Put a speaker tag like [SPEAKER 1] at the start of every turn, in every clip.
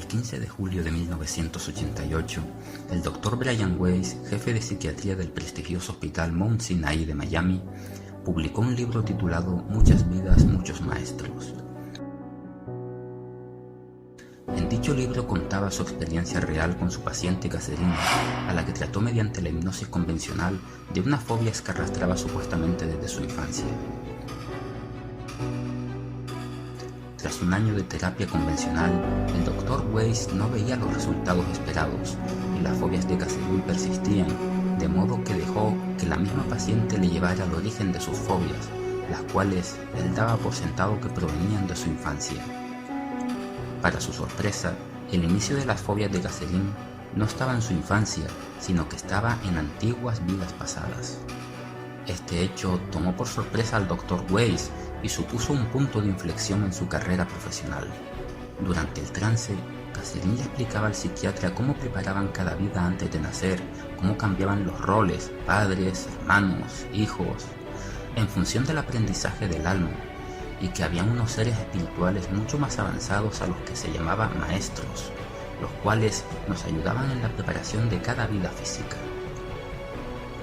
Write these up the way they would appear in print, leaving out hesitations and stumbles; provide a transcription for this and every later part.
[SPEAKER 1] 15 de julio de 1988, el Dr. Brian Weiss, jefe de psiquiatría del prestigioso hospital Mount Sinai de Miami, publicó un libro titulado Muchas vidas, muchos maestros. En dicho libro contaba su experiencia real con su paciente Catherine, a la que trató mediante la hipnosis convencional de una fobia que arrastraba supuestamente desde su infancia. Tras un año de terapia convencional, el Dr. Weiss no veía los resultados esperados y las fobias de Catherine persistían, de modo que dejó que la misma paciente le llevara al origen de sus fobias, las cuales él daba por sentado que provenían de su infancia. Para su sorpresa, el inicio de las fobias de Catherine no estaba en su infancia, sino que estaba en antiguas vidas pasadas. Este hecho tomó por sorpresa al Dr. Weiss y supuso un punto de inflexión en su carrera profesional. Durante el trance, Catherine le explicaba al psiquiatra cómo preparaban cada vida antes de nacer, cómo cambiaban los roles, padres, hermanos, hijos, en función del aprendizaje del alma, y que habían unos seres espirituales mucho más avanzados a los que se llamaban maestros, los cuales nos ayudaban en la preparación de cada vida física.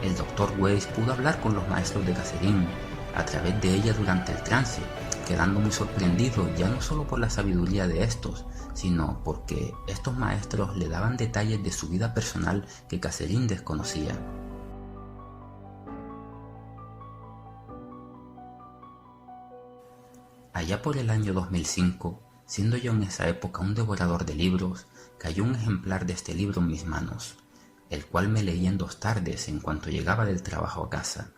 [SPEAKER 1] El Dr. Weiss pudo hablar con los maestros de Catherine a través de ella durante el trance, quedando muy sorprendido ya no solo por la sabiduría de estos, sino porque estos maestros le daban detalles de su vida personal que Catherine desconocía. Allá por el año 2005, siendo yo en esa época un devorador de libros, cayó un ejemplar de este libro en mis manos, el cual me leí en 2 tardes en cuanto llegaba del trabajo a casa.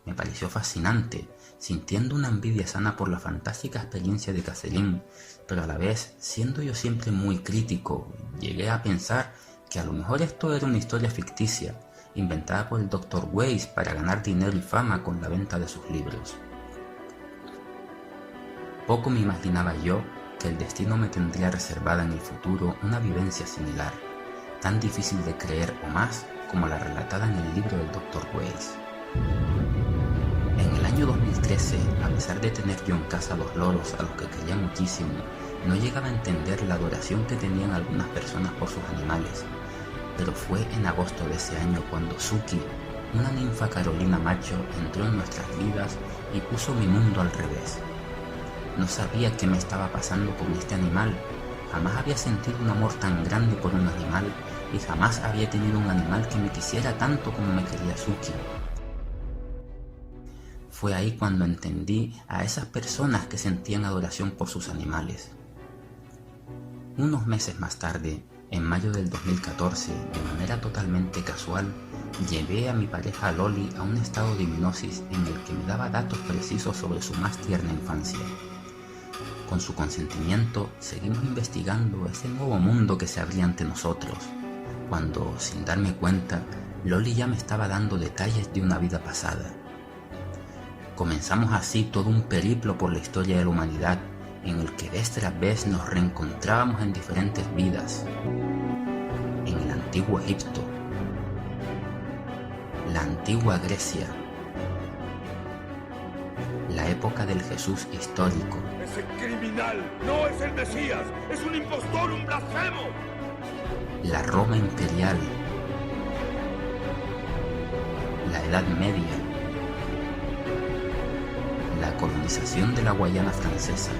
[SPEAKER 1] Me pareció fascinante, sintiendo una envidia sana por la fantástica experiencia de Catherine, pero a la vez, siendo yo siempre muy crítico, llegué a pensar que a lo mejor esto era una historia ficticia, inventada por el Dr. Weiss para ganar dinero y fama con la venta de sus libros. Poco me imaginaba yo que el destino me tendría reservada en el futuro una vivencia similar, tan difícil de creer o más como la relatada en el libro del Dr. Weiss. En el año 2013, a pesar de tener yo en casa 2 loros a los que quería muchísimo, no llegaba a entender la adoración que tenían algunas personas por sus animales, pero fue en agosto de ese año cuando Suki, una ninfa carolina macho, entró en nuestras vidas y puso mi mundo al revés. No sabía qué me estaba pasando con este animal, jamás había sentido un amor tan grande por un animal y jamás había tenido un animal que me quisiera tanto como me quería Suki. Fue ahí cuando entendí a esas personas que sentían adoración por sus animales. Unos meses más tarde, en mayo del 2014, de manera totalmente casual, llevé a mi pareja Loli a un estado de hipnosis en el que me daba datos precisos sobre su más tierna infancia. Con su consentimiento, seguimos investigando ese nuevo mundo que se abría ante nosotros, cuando, sin darme cuenta, Loli ya me estaba dando detalles de una vida pasada. Comenzamos así todo un periplo por la historia de la humanidad, en el que vez tras vez nos reencontrábamos en diferentes vidas. En el antiguo Egipto, la antigua Grecia, la época del Jesús histórico.
[SPEAKER 2] ¡Ese criminal no es el Mesías! ¡Es un impostor, un blasfemo!
[SPEAKER 1] La Roma imperial, la Edad Media, la colonización de la Guayana francesa,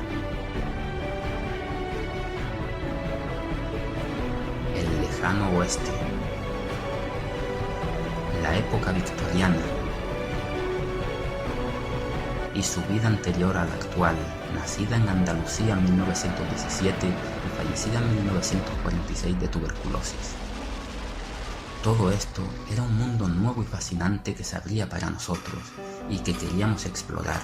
[SPEAKER 1] el lejano oeste, la época victoriana y su vida anterior a la actual, nacida en Andalucía en 1917 y fallecida en 1946 de tuberculosis. Todo esto era un mundo nuevo y fascinante que se abría para nosotros y que queríamos explorar.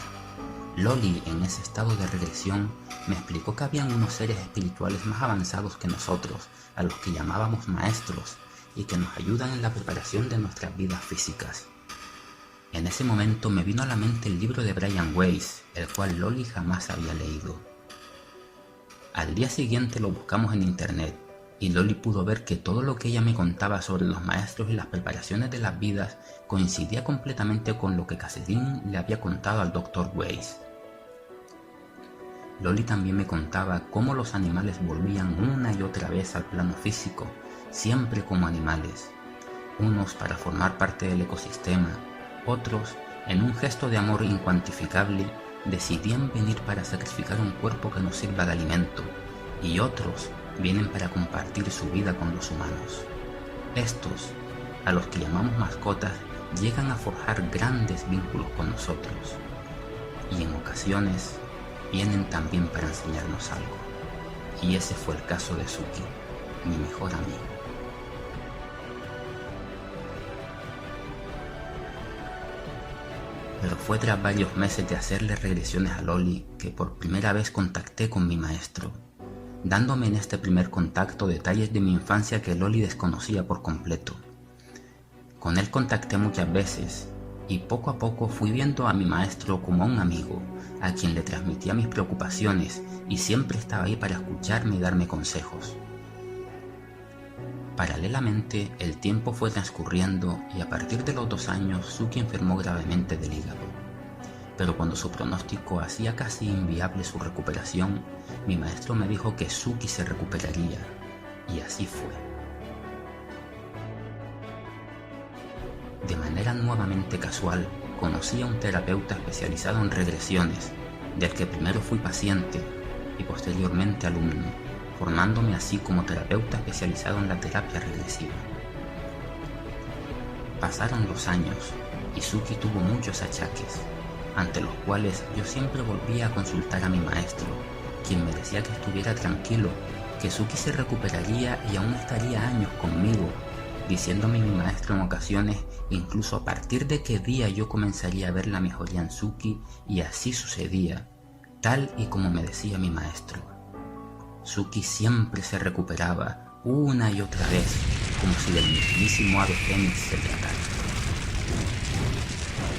[SPEAKER 1] Loli, en ese estado de regresión, me explicó que habían unos seres espirituales más avanzados que nosotros, a los que llamábamos maestros, y que nos ayudan en la preparación de nuestras vidas físicas. En ese momento me vino a la mente el libro de Brian Weiss, el cual Loli jamás había leído. Al día siguiente lo buscamos en internet, y Loli pudo ver que todo lo que ella me contaba sobre los maestros y las preparaciones de las vidas coincidía completamente con lo que Catherine le había contado al Dr. Weiss. Loli también me contaba cómo los animales volvían una y otra vez al plano físico, siempre como animales. Unos para formar parte del ecosistema, otros, en un gesto de amor incuantificable, decidían venir para sacrificar un cuerpo que nos sirva de alimento, y otros vienen para compartir su vida con los humanos. Estos, a los que llamamos mascotas, llegan a forjar grandes vínculos con nosotros, y en ocasiones vienen también para enseñarnos algo. Y ese fue el caso de Suki, mi mejor amigo. Pero fue tras varios meses de hacerle regresiones a Loli que por primera vez contacté con mi maestro, dándome en este primer contacto detalles de mi infancia que Loli desconocía por completo. Con él contacté muchas veces y poco a poco fui viendo a mi maestro como a un amigo, a quien le transmitía mis preocupaciones y siempre estaba ahí para escucharme y darme consejos. Paralelamente, el tiempo fue transcurriendo y a partir de los 2 años Suki enfermó gravemente del hígado. Pero cuando su pronóstico hacía casi inviable su recuperación, mi maestro me dijo que Suki se recuperaría, y así fue. De manera nuevamente casual, conocí a un terapeuta especializado en regresiones, del que primero fui paciente y posteriormente alumno, formándome así como terapeuta especializado en la terapia regresiva. Pasaron los años y Suki tuvo muchos achaques, ante los cuales yo siempre volvía a consultar a mi maestro, quien me decía que estuviera tranquilo, que Suki se recuperaría y aún estaría años conmigo, diciéndome mi maestro en ocasiones incluso a partir de qué día yo comenzaría a ver la mejoría en Suki, y así sucedía, tal y como me decía mi maestro. Suki siempre se recuperaba una y otra vez, como si del mismísimo ave fénix se tratara.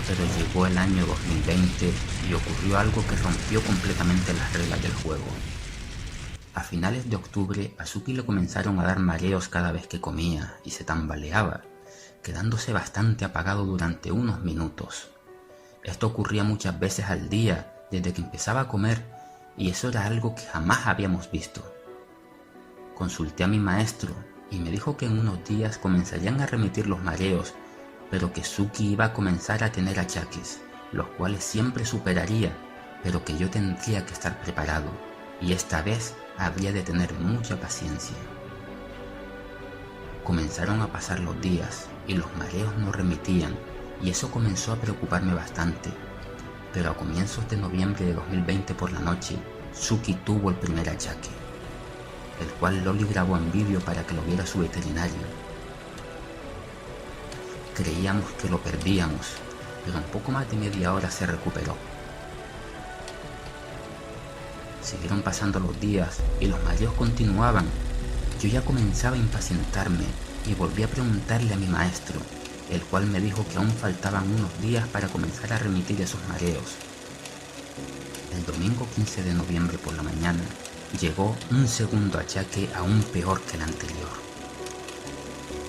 [SPEAKER 1] Pero llegó el año 2020 y ocurrió algo que rompió completamente las reglas del juego. A finales de octubre, a Suki le comenzaron a dar mareos cada vez que comía y se tambaleaba, quedándose bastante apagado durante unos minutos. Esto ocurría muchas veces al día desde que empezaba a comer, y eso era algo que jamás habíamos visto. Consulté a mi maestro y me dijo que en unos días comenzarían a remitir los mareos, pero que Suki iba a comenzar a tener achaques, los cuales siempre superaría, pero que yo tendría que estar preparado, y esta vez habría de tener mucha paciencia. Comenzaron a pasar los días y los mareos no remitían, y eso comenzó a preocuparme bastante. Pero a comienzos de noviembre de 2020 por la noche, Suki tuvo el primer achaque, el cual Loli grabó en vídeo para que lo viera su veterinario. Creíamos que lo perdíamos, pero en poco más de media hora se recuperó. Siguieron pasando los días y los mareos continuaban. Yo ya comenzaba a impacientarme y volví a preguntarle a mi maestro, el cual me dijo que aún faltaban unos días para comenzar a remitir esos mareos. El domingo 15 de noviembre por la mañana llegó un segundo achaque aún peor que el anterior.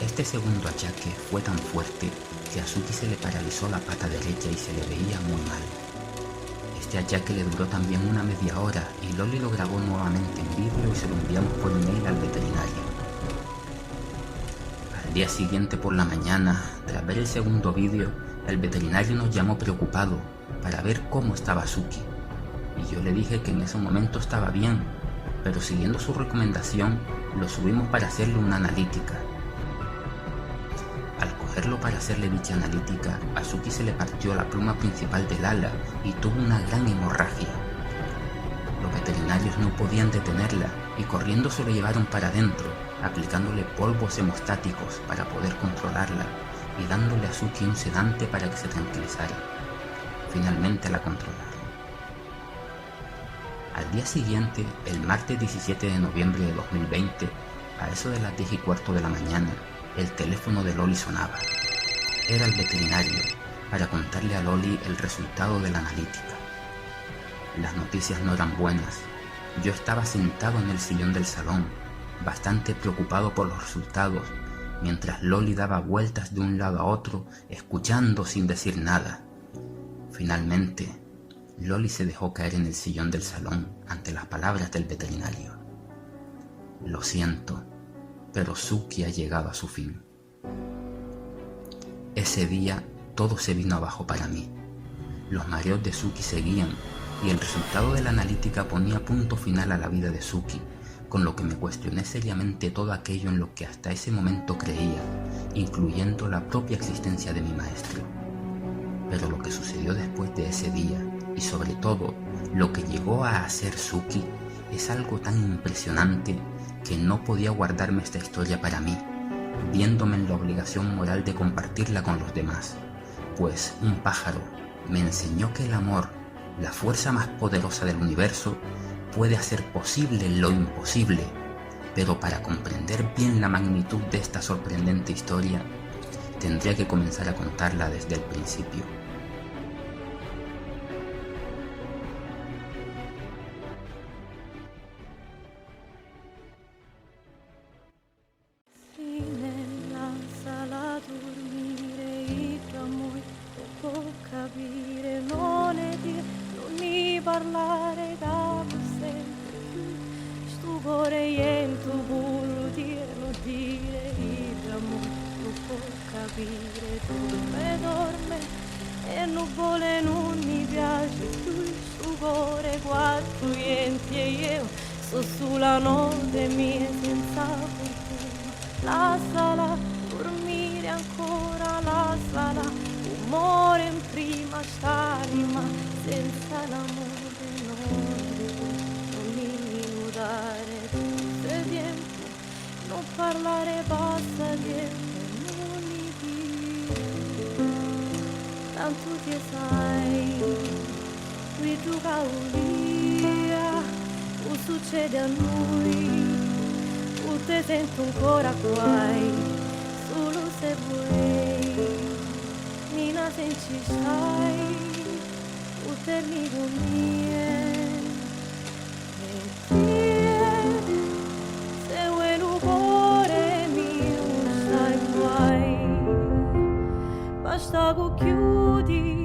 [SPEAKER 1] Este segundo achaque fue tan fuerte que a Suki se le paralizó la pata derecha y se le veía muy mal. Este achaque le duró también una media hora y Loli lo grabó nuevamente en vídeo y se lo enviamos por email al veterinario. Al día siguiente por la mañana, tras ver el segundo vídeo, el veterinario nos llamó preocupado para ver cómo estaba Suki, y yo le dije que en ese momento estaba bien, pero siguiendo su recomendación, lo subimos para hacerle una analítica. Al cogerlo para hacerle dicha analítica, a Suki se le partió la pluma principal del ala y tuvo una gran hemorragia. Los veterinarios no podían detenerla y corriendo se lo llevaron para adentro, aplicándole polvos hemostáticos para poder controlarla y dándole a Suki un sedante para que se tranquilizara. Finalmente la controlaron. Al día siguiente, el martes 17 de noviembre de 2020, a eso de las 10:15 de la mañana, el teléfono de Loli sonaba. Era el veterinario, para contarle a Loli el resultado de la analítica. Las noticias no eran buenas. Yo estaba sentado en el sillón del salón, bastante preocupado por los resultados, mientras Loli daba vueltas de un lado a otro, escuchando sin decir nada. Finalmente, Loli se dejó caer en el sillón del salón ante las palabras del veterinario. Lo siento, pero Suki ha llegado a su fin. Ese día todo se vino abajo para mí. Los mareos de Suki seguían y el resultado de la analítica ponía punto final a la vida de Suki, con lo que me cuestioné seriamente todo aquello en lo que hasta ese momento creía, incluyendo la propia existencia de mi maestro. Pero lo que sucedió después de ese día, y sobre todo lo que llegó a hacer Suki, es algo tan impresionante que no podía guardarme esta historia para mí, viéndome en la obligación moral de compartirla con los demás, pues un pájaro me enseñó que el amor, la fuerza más poderosa del universo, puede hacer posible lo imposible, pero para comprender bien la magnitud de esta sorprendente historia, tendría que comenzar a contarla desde el principio.
[SPEAKER 3] Nella sala dormire il clamore può capire, non è dire, non mi parlare da sempre più. Sto cuore niente vuol dire, non dire il clamore non può capire, dorme e nuvole non mi piace più. Sto cuore quattro niente e io sto sulla notte mia senza fortuna. La sala, dormire ancora la sala, umore in prima st'anima, senza l'amore non mi inundare tutto tempo, non parlare basta tempo, non mi dire, tanto ti sai, qui tu caulia, o succede a noi. Te sento ancora guai, solo se vuoi, Nina se ci stai, te mi conviene, e te, se vuoi un cuore mio stai guai, basta che chiudi